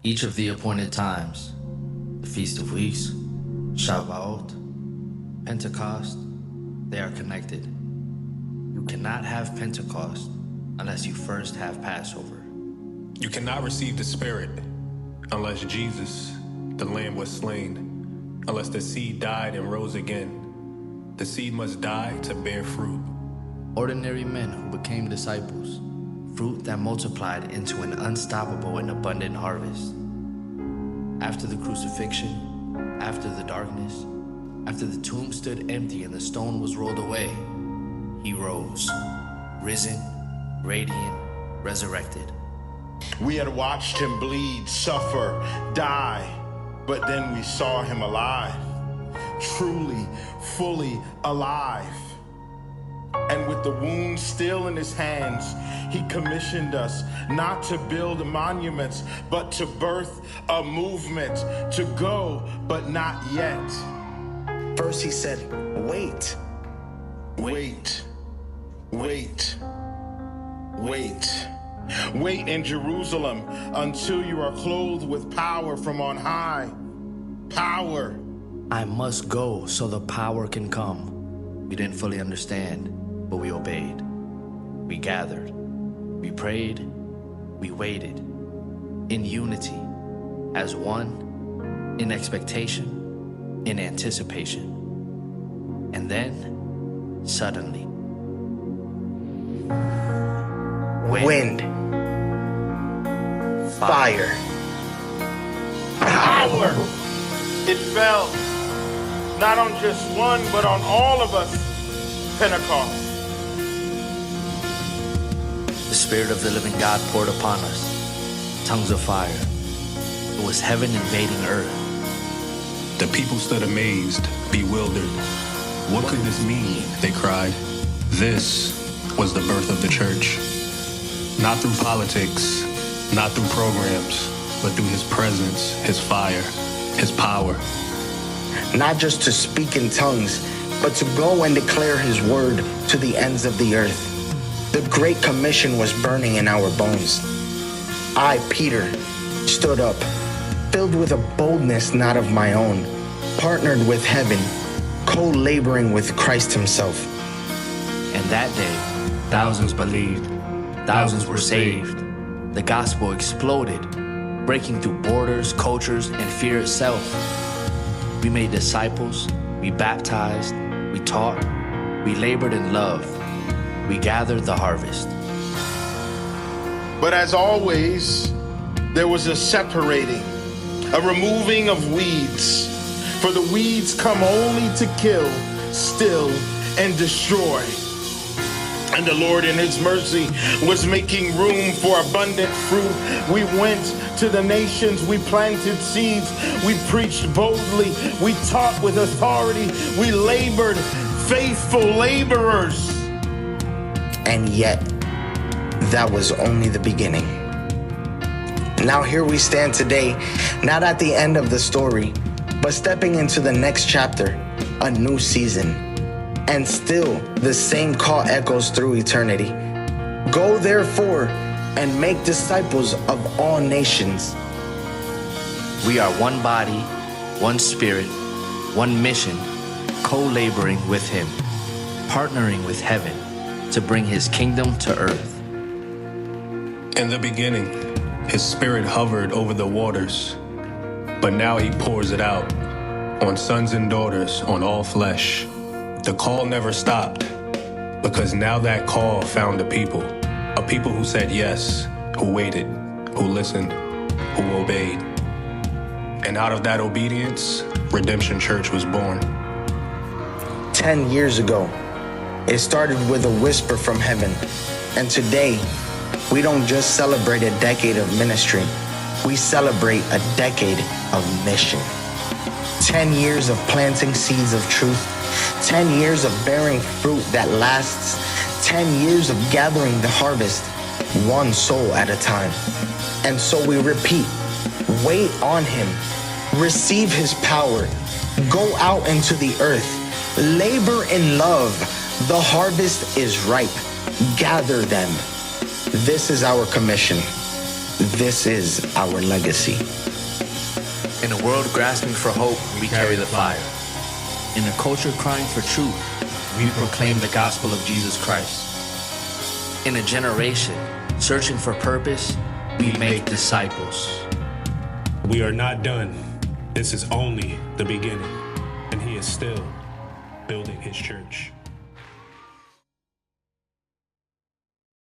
Each of the appointed times, the Feast of Weeks, Shavuot, Pentecost, they are connected. You cannot have Pentecost unless you first have Passover. You cannot receive the Spirit unless Jesus, the Lamb, was slain, unless the seed died and rose again. The seed must die to bear fruit. Ordinary men who became disciples, fruit that multiplied into an unstoppable and abundant harvest. After the crucifixion, after the darkness, after the tomb stood empty and the stone was rolled away, he rose, risen, radiant, resurrected. We had watched him bleed, suffer, die, but then we saw him alive, truly, fully alive. And with the wound still in his hands, he commissioned us not to build monuments, but to birth a movement, to go, but not yet. First he said, wait. Wait, wait, wait. Wait in Jerusalem until you are clothed with power from on high. Power. I must go so the power can come. We didn't fully understand, but we obeyed. We gathered. We prayed. We waited. In unity. As one. In expectation. In anticipation. And then, suddenly. Wind. Fire. Power. It fell not on just one, but on all of us. Pentecost. The Spirit of the living God poured upon us. Tongues of fire. It was heaven invading earth. The people stood amazed, bewildered. What could this mean? They cried. This was the birth of the church. Not through politics, not through programs, but through his presence, his fire, his power. Not just to speak in tongues, but to go and declare his word to the ends of the earth. The Great Commission was burning in our bones. I, Peter, stood up, filled with a boldness not of my own, partnered with heaven, co-laboring with Christ himself. And that day, thousands believed. Thousands were saved. The gospel exploded, breaking through borders, cultures, and fear itself. We made disciples, we baptized, we taught, we labored in love. We gathered the harvest. But as always, there was a separating, a removing of weeds. For the weeds come only to kill, steal, and destroy. And the Lord in his mercy was making room for abundant fruit. We went to the nations, we planted seeds, we preached boldly, we taught with authority, we labored, faithful laborers. And yet, that was only the beginning. Now here we stand today, not at the end of the story, but stepping into the next chapter, a new season. And still, the same call echoes through eternity. Go therefore and make disciples of all nations. We are one body, one spirit, one mission, co-laboring with him, partnering with heaven to bring his kingdom to earth. In the beginning, his Spirit hovered over the waters, but now he pours it out on sons and daughters, on all flesh. The call never stopped, because now that call found a people who said yes, who waited, who listened, who obeyed. And out of that obedience, Redemption Church was born. 10 years ago, it started with a whisper from heaven. And today, we don't just celebrate a decade of ministry, we celebrate a decade of mission. 10 years of planting seeds of truth, 10 years of bearing fruit that lasts, 10 years of gathering the harvest, one soul at a time. And so we repeat, wait on him, receive his power, go out into the earth, labor in love. The harvest is ripe, gather them. This is our commission. This is our legacy. In a world grasping for hope, we carry the fire. In a culture crying for truth, we proclaim the gospel of Jesus Christ. In a generation searching for purpose, we make disciples. We are not done. This is only the beginning, and he is still building his church.